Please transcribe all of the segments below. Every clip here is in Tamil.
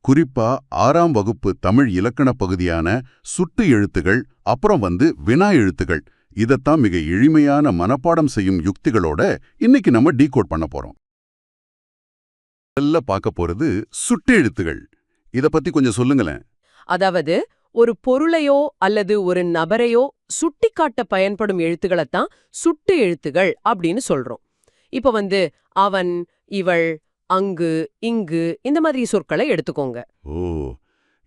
குறிப்பா 6ஆம் வகுப்பு தமிழ் இலக்கண பகுதியான சுட்டு எழுத்துகள் அப்புறம் வினா எழுத்துகள் இதத்தான் மிக எளிமையான மனப்பாடம் செய்யும் யுக்திகளோட இன்னைக்கு நம்ம டீகோட் பண்ண போறோம். முதல்ல பார்க்க போறது சுட்டு எழுத்துகள். இத பத்தி கொஞ்சம் சொல்லுங்களேன். அதாவது ஒரு பொருளையோ அல்லது ஒரு நபரையோ சுட்டிக்காட்ட பயன்படும் எழுத்துக்களைத்தான் சுட்டு எழுத்துகள் அப்படின்னு சொல்றோம். இப்ப அவன், இவள், அங்கு, இங்கு இந்த மாதிரி சொற்களை எடுத்துக்கோங்க. ஓ,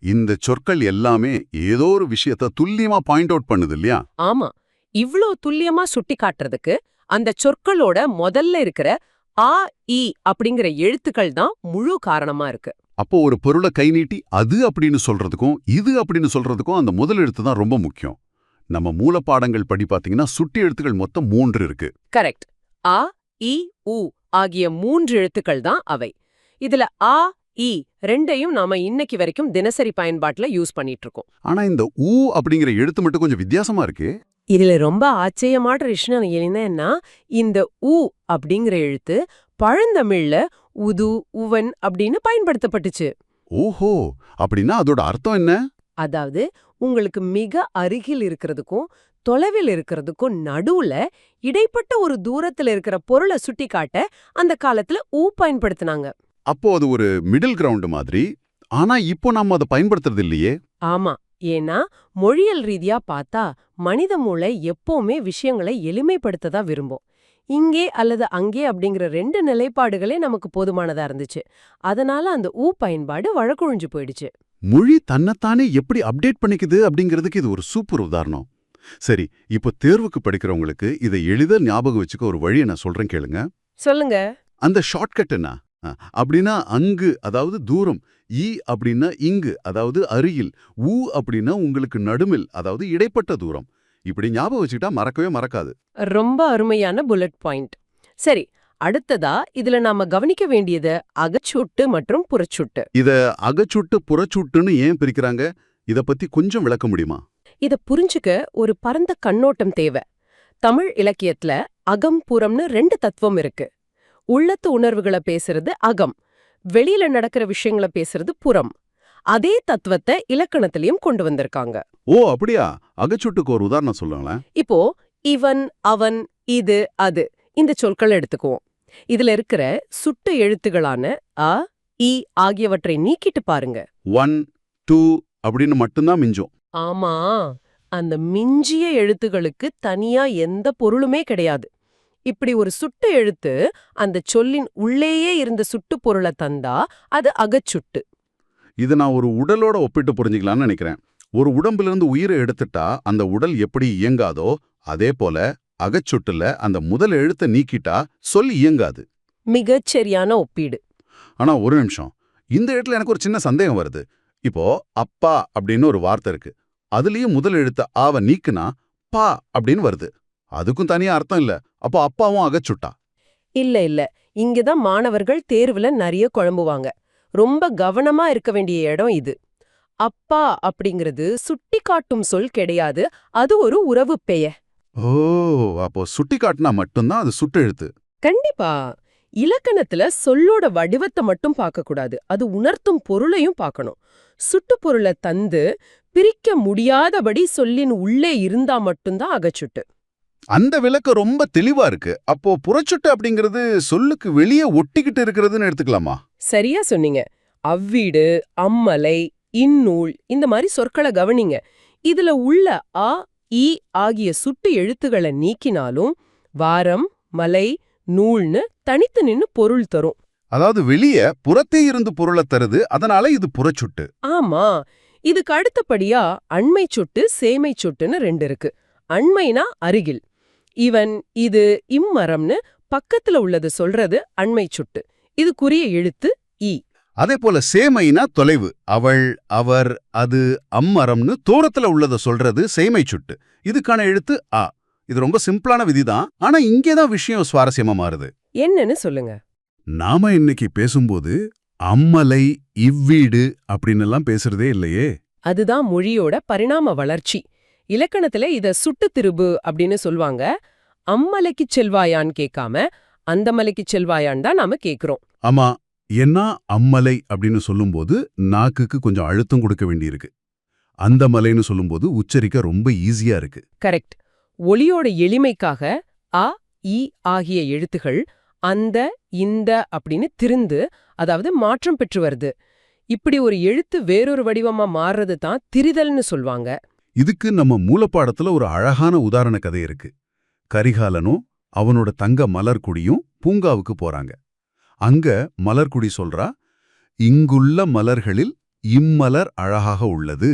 இந்த சொற்கள் எல்லாமே ஏதோ ஒரு விஷயத்த துல்லியமா பாயிண்ட் அவுட் பண்ணுது இல்லையா? ஆமா, இவ்ளோ துல்லியமா சுட்டி காட்டுறதுக்கு அந்த சொற்களோட முதல்ல இருக்கிற ஆ இ அப்படிங்கிற எழுத்துக்கள் தான் முழு காரணமா இருக்கு. அப்போ ஒரு பொருளை கை நீட்டி அது அப்படின்னு சொல்றதுக்கும் இது அப்படின்னு சொல்றதுக்கும் அந்த முதல் எழுத்து தான் ரொம்ப முக்கியம். நம்ம மூலப்பாடங்கள் படி பாத்தீங்கன்னா சுட்டி எழுத்துக்கள் மொத்தம் 3 இருக்கு. கரெக்ட். ஆ, இ, உ ஆகிய 3 எழுத்துக்கள் தான் அவை. இதுல ஆ, இ ரெண்டையும் நாம இன்னைக்கு வரைக்கும் தினசரி பயன்பாட்டுல யூஸ் பண்ணிட்டு இருக்கோம். ஆனா இந்த ஊ அப்படிங்கிற எழுத்து மட்டும் கொஞ்சம் வித்தியாசமா இருக்கு. இதுல ரொம்ப ஆச்சரியமான விஷயம் என்னன்னா, இந்த உ அப்படிங்கிற எழுத்து பழந்தமிழ்ல உது, உவன் அப்படின்னு பயன்படுத்தப்பட்டுச்சு. ஓஹோ, அப்படின்னா அதோட அர்த்தம் என்ன? அதாவது உங்களுக்கு மிக அருகில் இருக்கிறதுக்கும் தொலைவில் இருக்கிறதுக்கும் நடுவுல இடைப்பட்ட ஒரு தூரத்துல இருக்கிற பொருளை சுட்டி காட்ட அந்த காலத்துல ஊ பயன்படுத்தினாங்க. அப்போ அது ஒரு மிடில் கிரவுண்ட் மாதிரி. ஆனா இப்போ நாம அதை பயன்படுத்துறது இல்லையே. ஆமா, ஏன்னா மொழியல் ரீதியா பார்த்தா மனித மூளை எப்பவுமே விஷயங்களை எளிமைப்படுத்ததா விரும்பும். இங்கே அல்லது அங்கே அப்படிங்கிற 2 நிலைப்பாடுகளே நமக்கு போதுமானதா இருந்துச்சு. அதனால அந்த ஊ பயன்பாடு வழக்கொழிஞ்சு போயிடுச்சு. மொழி தன்னைத்தானே எப்படி அப்டேட் பண்ணிக்குது அப்படிங்கிறதுக்கு இது ஒரு சூப்பர் உதாரணம். சரி, இப்போ தேர்வுக்கு படிக்கிறவங்களுக்கு இதை எளிதா ஞாபகம் வச்சுக்க ஒரு வழியை நான் சொல்றேன் கேளுங்க. சொல்லுங்க. அந்த ஷார்ட்கட் என்ன அப்படின்னா அங்கு அதாவது தூரம், ஈ அப்படின்னா இங்கு அதாவது அருகில், ஊ அப்படின்னா உங்களுக்கு நடுமில் அதாவது இடைப்பட்ட தூரம். இப்படி ஞாபகம் வச்சுக்கிட்டா மறக்கவே மறக்காது. ரொம்ப அருமையான புல்லட் பாயிண்ட். சரி, அடுத்ததா இதுல நாம கவனிக்க வேண்டியது அகச்சுட்டு மற்றும் புறச்சுட்டு. இத அகச்சுட்டு புறச்சுட்டுன்னு ஏன் பிரிக்கிறாங்க? இத பத்தி கொஞ்சம் விளக்க முடியுமா? இத புரிஞ்சுக்க ஒரு பரந்த கண்ணோட்டம் தேவை. தமிழ் இலக்கியத்துல அகம் புறம்னு 2 தத்துவம் இருக்கு. உள்ளத்து உணர்வுகளை பேசுறது அகம், வெளியில நடக்கிற விஷயங்களை பேசுறது புறம். அதே தத்துவத்தை இலக்கணத்திலயும் கொண்டு வந்திருக்காங்க. ஓ அப்படியா? அகச்சுட்டுக்கு ஒரு உதாரணம் சொல்லுங்களேன். இப்போ இவன், அவன், இது, அது இந்த சொற்களை எடுத்துக்குவோம். இதுல இருக்கிற சுட்டு எழுத்துகளான அ, இ ஆகியவற்றை நீக்கிட்டு பாருங்க. 1, 2 அப்படின்னு மட்டும்தான் மிஞ்சும். ஆமா, அந்த மிஞ்சிய எழுத்துகளுக்கு தனியா எந்த பொருளுமே கிடையாது. இப்படி ஒரு சுட்டு எழுத்து அந்த சொல்லின் உள்ளேயே இருந்த சுட்டு பொருளை தந்தா அது அகச்சுட்டு. இதை நான் ஒரு உடலோட ஒப்பிட்டு புரிஞ்சுக்கலாம்னு நினைக்கிறேன். ஒரு உடம்பிலிருந்து உயிரை எடுத்துட்டா அந்த உடல் எப்படி இயங்காதோ அதே போல அகச்சுட்டுல அந்த முதல் எழுத்தை நீக்கிட்டா சொல் இயங்காது. மிகச் சரியான ஒப்பீடு. ஆனா ஒரு நிமிஷம், இந்த இடத்துல எனக்கு ஒரு சின்ன சந்தேகம் வருது. இப்போ அப்பா அப்படின்னு ஒரு வார்த்தை இருக்கு. அதுலயும் முதல் எழுத்த ஆவ நீக்குனா பா அப்படின்னு வருது. அதுக்கும் தனியா அர்த்தம் இல்ல. அப்போ அப்பாவும் அகச்சுட்டா? இல்ல, இங்கதான் மாணவர்கள் தேர்வுல நிறைய குழம்புவாங்க. ரொம்ப கவனமா இருக்க வேண்டிய இடம் இது. அப்பா அப்படிங்கிறது சுட்டி காட்டும் சொல் கிடையாது, அது ஒரு உறவு பெயர். ஓ, அப்போ சுட்டி காட்டினா மட்டும்தான் அது சுட்டெழுத்து. கண்டிப்பா. இலக்கணத்துல சொல்லோட வடிவத்தை மட்டும் பார்க்க கூடாது, அது உணர்த்தும் பொருளையும் பார்க்கணும். சுட்டு பொருளை தந்து பிரிக்க முடியாதபடி சொல்லின் உள்ளே இருந்தா மட்டும்தான் அகச்சுட்டு. அந்த விளக்கம் ரொம்ப தெளிவா இருக்கு. அப்போ புறச்சுட்டு அப்படிங்கிறது சொல்லுக்கு வெளியே ஒட்டிக்கிட்டு இருக்கிறதுன்னு எடுத்துக்கலாமா? சரியா சொன்னீங்க. அவ்வீடு, அம்மலை, இந்நூல் இந்த மாதிரி சொற்களை கவனிங்க. இதுல உள்ள ஆ, இ ஆகிய சுட்டு எழுத்துக்களை நீக்கினாலும் வாரம், மலை, நூல்னு தனித்து நின்னு பொருள் தரும். அதாவது வெளியே புறத்தே இருந்து பொருளை தருது, அதனால இது புறச்சுட்டு. ஆமா, இதுக்கு அடுத்தபடியா அண்மை சுட்டு, சேமை சுட்டுன்னு 2 இருக்கு. அண்மைனா அருகில். இவன், இது, இம்மரம்னு பக்கத்துல உள்ளது சொல்றது அண்மை சுட்டு. இதுக்குரிய எழுத்து இ. அதே போல சேமைனா தொலைவு. அவள், அவர், அது, அம்மரம்னு தூரத்துல உள்ளத சொல்றது சேமை சுட்டு. இதுக்கான எழுத்து ஆ. இது ரொம்ப சிம்பிளான விதிதான். ஆனா இங்கேதான் விஷயம் சுவாரஸ்யமா மாறுது. என்னன்னு சொல்லுங்க. நாம இன்னைக்கு பேசும்போது அம்மலை, இவ்வீடு அப்படின்னு எல்லாம் பேசுறதே இல்லையே. அதுதான் மொழியோட பரிணாம வளர்ச்சி. இலக்கணத்துல இத சுட்டு திருபு அப்படின்னு சொல்வாங்க. அம்மலைக்கு செல்வாயான்னு கேட்காம அந்த மலைக்கு செல்வாயான்னு தான் நாம கேக்குறோம். ஆமா, ஏன்னா அம்மலை அப்படின்னு சொல்லும்போது நாக்குக்கு கொஞ்சம் அழுத்தம் கொடுக்க வேண்டியிருக்கு. அந்த மலைன்னு சொல்லும்போது உச்சரிக்க ரொம்ப ஈஸியா இருக்கு. கரெக்ட். ஒலியோட எளிமைக்காக அ, இ ஆகிய எழுத்துகள் அந்த, இந்த அப்படின்னு திரிந்து, அதாவது மாற்றம் பெற்று வருது. இப்படி ஒரு எழுத்து வேறொரு வடிவமா மாறுறது தான் திரிதல்னு சொல்வாங்க. இதுக்கு நம்ம மூலப்பாடத்துல ஒரு அழகான உதாரண கதை இருக்கு. கரிகாலனும் அவனோட தங்க மலர்குடியும் பூங்காவுக்கு போறாங்க. அங்க மலர்குடி சொல்றா, இங்குள்ள மலர்களில் இம்மலர் அழகாக உள்ளது,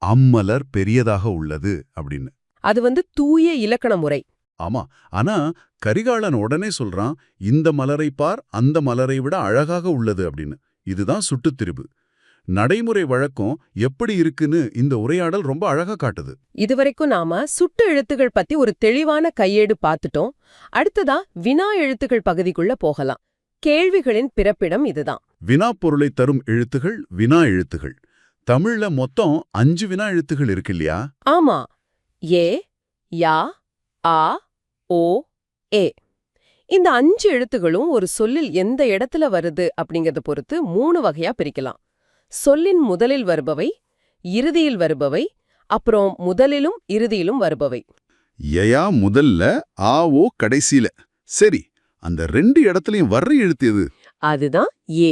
அம்மலர் பெரியதாக உள்ளது அப்படின்னு. அது தூய இலக்கண முறை. ஆமா, ஆனா கரிகாலன் உடனே சொல்றான், இந்த மலரை பார், அந்த மலரை விட அழகாக உள்ளது அப்படின்னு. இதுதான் சுட்டுத்திரிபு. நடைமுறை வழக்கம் எப்படி இருக்குன்னு இந்த உரையாடல் ரொம்ப அழகா காட்டுது. இதுவரைக்கும் நாம சுட்டு எழுத்துகள் பத்தி ஒரு தெளிவான கையேடு பார்த்துட்டோம். அடுத்ததா வினா எழுத்துகள் பகுதிக்குள்ள போகலாம். கேள்விகளின் பிறப்பிடம் இதுதான். வினா பொருளை தரும் எழுத்துகள் வினா எழுத்துகள். தமிழ்ல மொத்தம் 5 வினா எழுத்துகள் இருக்கு இல்லையா? ஆமா. ஏ, யா, ஆ, ஓ, ஏ. இந்த 5 எழுத்துகளும் ஒரு சொல்லில் எந்த இடத்துல வருது அப்படிங்கறத பொறுத்து 3 வகையா பிரிக்கலாம். சொல்லின் முதலில் வருபவை, இறுதியில் வருபவை, அப்புறம் முதலிலும் இறுதியிலும் வருபவை. யயா முதல்ல, ஆ ஓ கடைசியில. சரி, அந்த 2 இடத்துலயும் வர்ற எழுத்து எது? அதுதான் ஏ.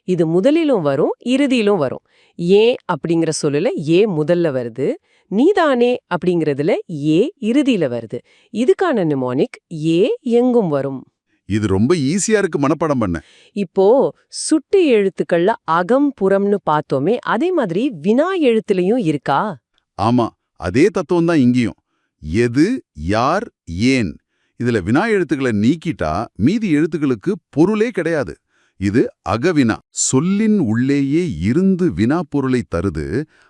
இது முதலிலும் வரும், இறுதியிலும் வரும். ஏ அப்படிங்கிற சொல்லுல ஏ முதல்ல வருது, நீதானே அப்படிங்கறதுல ஏ இறுதியில வருது. இதுக்கான நிமோனிக் ஏ எங்கும் வரும். இது ரொம்ப ஈஸியா இருக்கு மனப்பாடம் பண்ண. இப்போ சுட்டு எழுத்துக்கள்ல அகம் புறம்னு பார்த்தோமே, அதே மாதிரி வினா எழுத்துலயும் இருக்கா? ஆமா, அதே தத்துவம் தான் இங்கேயும். எது, யார், ஏன். இதுல வினா எழுத்துக்களை நீக்கிட்டா மீதி எழுத்துக்களுக்கு பொருளே கிடையாது. இது அகவினா. சொல்லின் உள்ளேயே இருந்து வினா பொருளை தருது.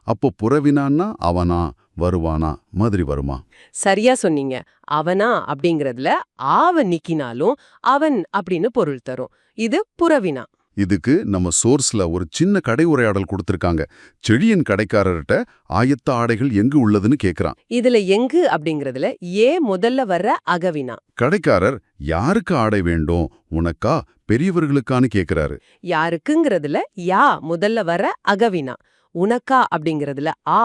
அப்போ புறவினான்னா அவனா, வருவானா மாதிரி வருமா? சரியா சொன்னீங்க. அவனா அப்படிங்கறதுல ஆவ நீக்கினாலும் அவன் அப்படின்னு பொருள் தரும். இது புறவினா. இதுக்கு நம்ம சோர்ஸ்ல ஒரு சின்ன கடை உரையாடல் கொடுத்திருக்காங்க. செழியன் கடைக்காரர்கிட்ட ஆயத்த ஆடைகள் எங்கு உள்ளதுன்னு கேக்குறான். இதுல எங்கு அப்படிங்கறதுல ஏ முதல்ல வர்ற அகவினா. கடைக்காரர் யாருக்கு ஆடை வேண்டும், உனக்கா பெரியவர்களுக்கான்னு கேக்குறாரு. யாருக்குங்கிறதுல யா முதல்ல வர்ற அகவினா. உனக்கா அப்படிங்கறதுல ஆ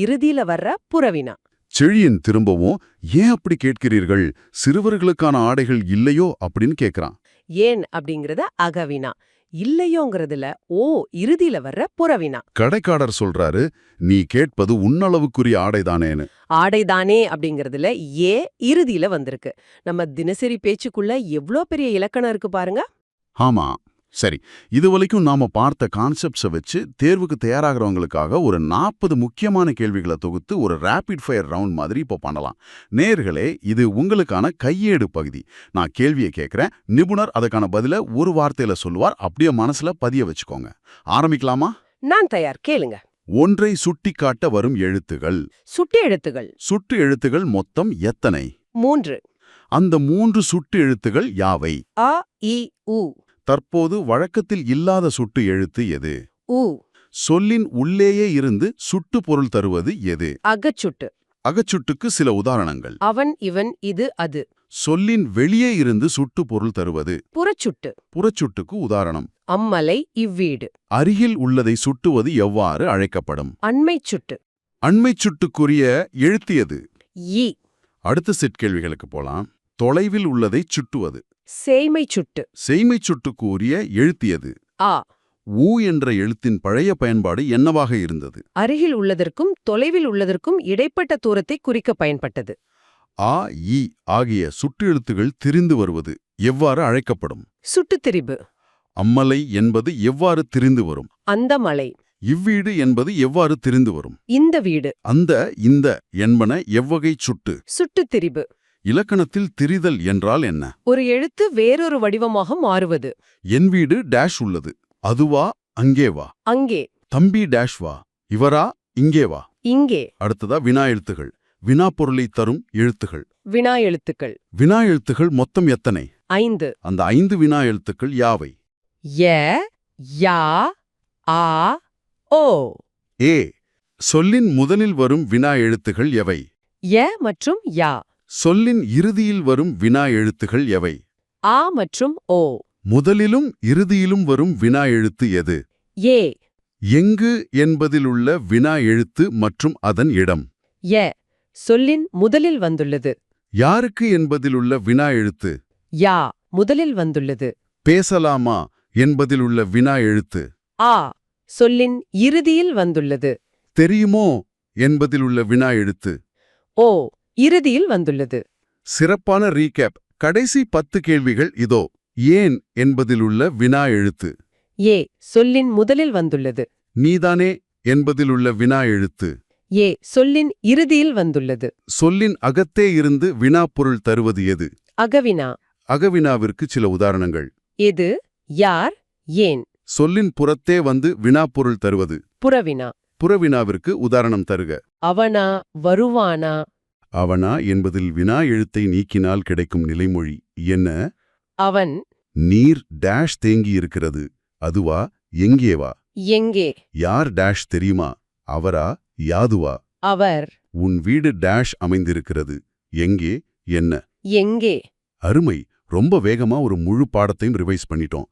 இறுதியில வர்ற புறவினா. செழியன் திரும்பவும், ஏன் அப்படி கேட்கிறீர்கள், சிறுவர்களுக்கான ஆடைகள் இல்லையோ அப்படின்னு கேக்குறான். ஏன் அப்படிங்கறத அகவினா. இல்லையோங்கிறதுல ஓ இறுதியில வர்ற புறவினா. கடைக்காரர் சொல்றாரு, நீ கேட்பது உன்னளவுக்குரிய ஆடைதானேன்னு. ஆடைதானே அப்படிங்கறதுல ஏ இறுதியில வந்திருக்கு. நம்ம தினசரி பேச்சுக்குள்ள எவ்ளோ பெரிய இலக்கணம் இருக்கு பாருங்க. ஆமா, சரி. இதுவரைக்கும் நாம பார்த்த கான்செப்ட்ஸை வச்சு தேர்வுக்கு தயாராகிறவங்களுக்காக ஒரு 40 முக்கியமான கேள்விகளை தொகுத்து ஒரு ரேபிட் ஃபயர் ரவுண்ட் மாதிரி இப்போ பண்ணலாம். நேயர்களே, இது உங்களுக்கான கையேடு பகுதி. நான் கேள்வியை கேட்கிறேன், நிபுணர் அதுக்கான பதில ஒரு வார்த்தையில சொல்லுவார். அப்படியே மனசுல பதிய வச்சுக்கோங்க. ஆரம்பிக்கலாமா? நான் தயார், கேளுங்க. ஒன்றை சுட்டிக்காட்ட வரும் எழுத்துகள். சுட்டு எழுத்துகள் சுட்டு எழுத்துகள் மொத்தம் எத்தனை? 3. அந்த 3 சுட்டு எழுத்துகள் யாவை? அ, இ, உ. தற்போது வழக்கத்தில் இல்லாத சுட்டு எழுத்து எது? உ. சொல்லின் உள்ளேயே இருந்து சுட்டு பொருள் தருவது எது? அகச்சுட்டு. அகச்சுட்டுக்கு சில உதாரணங்கள். அவன், இவன், இது, அது. சொல்லின் வெளியே இருந்து சுட்டு பொருள் தருவது? புறச்சுட்டு. புறச்சுட்டுக்கு உதாரணம். அம்மலை, இவ்வீடு. அருகில் உள்ளதை சுட்டுவது எவ்வாறு அழைக்கப்படும்? அண்மைச் சுட்டு. அண்மைச் சுட்டுக்குரிய எழுத்து எது? ஈ. அடுத்த செட் கேள்விகளுக்கு போலாம். தொலைவில் உள்ளதை சுட்டுவது? சேய்மைச் சுட்டு. செய்மைச் சுட்டுக்கு உரிய எழுத்து எது? ஆ. ஊ என்ற எழுத்தின் பழைய பயன்பாடு என்னவாக இருந்தது? அருகில் உள்ளதற்கும் தொலைவில் உள்ளதற்கும் இடைப்பட்ட தூரத்தை குறிக்க பயன்பட்டது. ஆ, இ ஆகிய சுட்டு எழுத்துகள் திரிந்து வருவது எவ்வாறு அழைக்கப்படும்? சுட்டுத்திரிபு. அம்மலை என்பது எவ்வாறு திரிந்து வரும்? அந்த மலை. இவ்வீடு என்பது எவ்வாறு திரிந்து வரும்? இந்த வீடு. அந்த, இந்த என்பன எவ்வகை சுட்டு? சுட்டுத்திரிபு. இலக்கணத்தில் திரிதல் என்றால் என்ன? ஒரு எழுத்து வேறொரு வடிவமாக மாறுவது. என் வீடு டேஷ் உள்ளது. அதுவா, அங்கே வா. அங்கே. தம்பி டேஷ் வா. இவரா, இங்கே வா. இங்கே. அடுத்ததா வினா எழுத்துகள். வினா பொருளை தரும் எழுத்துகள். வினா எழுத்துக்கள். வினா எழுத்துகள் மொத்தம் எத்தனை? 5. அந்த 5 வினா எழுத்துக்கள் யாவை? ய, யா, ஆ, ஓ. ஏ. சொல்லின் முதலில் வரும் வினா எழுத்துகள் எவை? ய மற்றும் யா. சொல்லின் இறுதியில் வரும் வினா எழுத்துகள் எவை? ஆ மற்றும் ஓ. முதலிலும் இறுதியிலும் வரும் வினா எழுத்து எது? ஏ. எங்கு என்பதிலுள்ள வினா எழுத்து மற்றும் அதன் இடம். ய. சொல்லின் முதலில் வந்துள்ளது. யாருக்கு என்பதிலுள்ள வினா எழுத்து. யா. முதலில் வந்துள்ளது. பேசலாமா என்பதிலுள்ள வினா எழுத்து. ஆ. சொல்லின் இறுதியில் வந்துள்ளது. தெரியுமோ என்பதிலுள்ள வினா எழுத்து. ஓ. இறுதியில் வந்துள்ளது. சிறப்பான ரீகேப். கடைசி 10 கேள்விகள் இதோ. ஏன் என்பதிலுள்ள வினா எழுத்து. ஏ. சொல்லின் முதலில் வந்துள்ளது. நீதானே என்பதிலுள்ள வினா எழுத்து. ஏ. சொல்லின் இறுதியில் வந்துள்ளது. சொல்லின் அகத்தே இருந்து வினாப்பொருள் தருவது எது? அகவினா. அகவினாவிற்கு சில உதாரணங்கள். எது, யார், ஏன். சொல்லின் புறத்தே வந்து வினாப்பொருள் தருவது. புறவினா. புறவினாவிற்கு உதாரணம் தருக. அவனா, வருவானா. அவனா என்பதில் வினா எழுத்தை நீக்கினால் கிடைக்கும் நிலைமொழி என்ன? அவன். நீர் டேஷ் தேங்கியிருக்கிறது. அதுவா, எங்கேவா? எங்கே. யார் டேஷ் தெரியுமா? அவரா, யாதுவா? அவர். உன் வீடு டேஷ் அமைந்திருக்கிறது. எங்கே, என்ன? எங்கே. அருமை. ரொம்ப வேகமா ஒரு முழு பாடத்தையும் ரிவைஸ் பண்ணிட்டோம்.